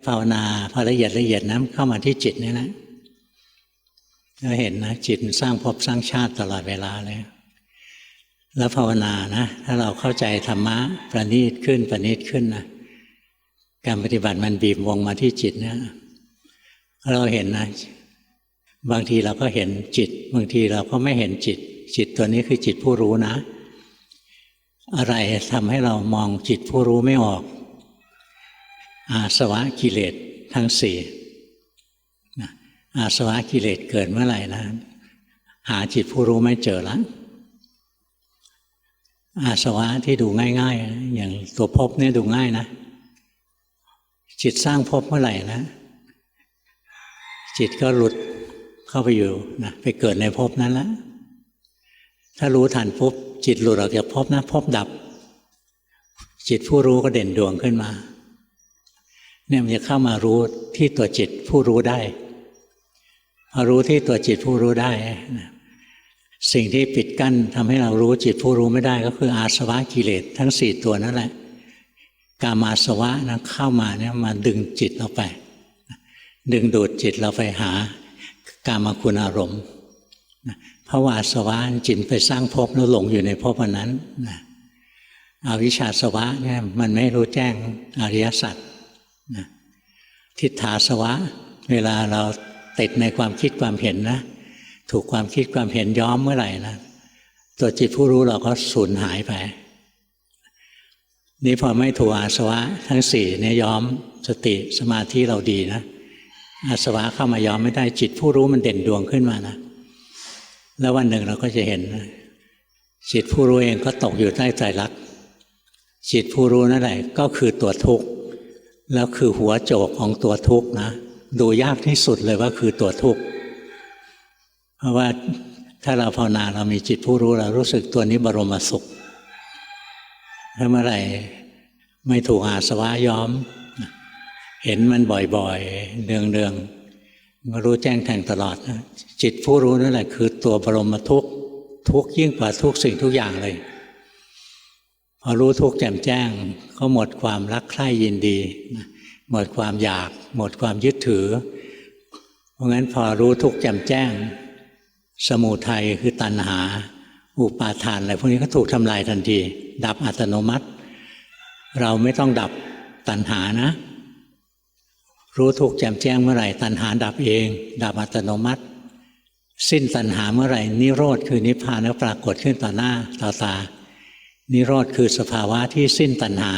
ภาวนาพอละเอียดนะเข้ามาที่จิตนี่นะเราเห็นนะจิตสร้างภพสร้างชาติตลอดเวลาเลยแล้วภาวนานะถ้าเราเข้าใจธรรมะประณีตขึ้นนะการปฏิบัติมันบีบวงมาที่จิตเนี่ยเราเห็นนะบางทีเราก็เห็นจิตบางทีเราก็ไม่เห็นจิตจิตตัวนี้คือจิตผู้รู้นะอะไรทำให้เรามองจิตผู้รู้ไม่ออกอาสวะกิเลสทั้งสี่อาสวะกิเลสเกิดเมื่อไหร่นะหาจิตผู้รู้ไม่เจอแล้วอาสวะที่ดูง่ายๆอย่างตัวภพเนี่ยดูง่ายนะจิตสร้างภพเมื่อไหร่นะจิตก็หลุดเข้าไปอยู่นะไปเกิดในภพนั้นแล้วถ้ารู้ทันปุ๊บจิตหลุดออกจากภพนะภพดับจิตผู้รู้ก็เด่นดวงขึ้นมาเนี่ยมันจะเข้ามารู้ที่ตัวจิตผู้รู้ได้พอรู้ที่ตัวจิตผู้รู้ได้สิ่งที่ปิดกั้นทำให้เรารู้จิตผู้รู้ไม่ได้ก็คืออาสวะกิเลสทั้งสี่ตัวนั่นแหละกามาสวะนะเข้ามาเนี่ยมาดึงจิตเราไปดึงดูดจิตเราไปหากามคุณอารมณ์เพราะว่าอาสวะจิตไปสร้างภพแล้วหลงอยู่ในภพนั้นอวิชชาสวะเนี่ยมันไม่รู้แจ้งอริยสัจทิฏฐาสวะเวลาเราติดในความคิดความเห็นนะถูกความคิดความเห็นย้อมเมื่อไหร่นะตัวจิตผู้รู้เราก็สูญหายไปนี่พอไม่ถูกอาสวะทั้งสี่เนี่ยย้อมสติสมาธิเราดีนะอาสวะเข้ามาย้อมไม่ได้จิตผู้รู้มันเด่นดวงขึ้นมานะแล้ววันหนึ่งเราก็จะเห็นจิตผู้รู้เองก็ตกอยู่ใต้ไตรลักษณ์จิตผู้รู้นั่นแหละก็คือตัวทุกข์แล้วคือหัวโจกของตัวทุกข์นะดูยากที่สุดเลยว่าคือตัวทุกข์เพราะว่าถ้าเราภาวนาเรามีจิตผู้รู้เรารู้สึกตัวนี้บรมสุขถ้าเมื่อไหร่ไม่ถูกอาสวะย้อมเห็นมันบ่อยๆเนืองๆมารู้แจ้งแทงตลอดนะจิตผู้รู้นั่นแหละคือตัวบรมทุกข์ทุกข์ยิ่งกว่าทุกสิ่งทุกอย่างเลยพอรู้ทุกข์แจ่มแจ้งก็หมดความรักใคร่ยินดีหมดความอยากหมดความยึดถือเพราะงั้นพอรู้ทุกข์แจ่มแจ้งสมุทัยคือตัณหาอุปาทานอะไรพวกนี้ก็ถูกทำลายทันทีดับอัตโนมัติเราไม่ต้องดับตัณหานะรู้ทุกข์แจ่มแจ้งเมื่อไหร่ตัณหาดับเองดับอัตโนมัติสิ้นตัณหาเมื่อไหร่นิโรธคือนิพพานก็ปรากฏขึ้นต่อหน้าต่อตานิโรธคือสภาวะที่สิ้นตัณหา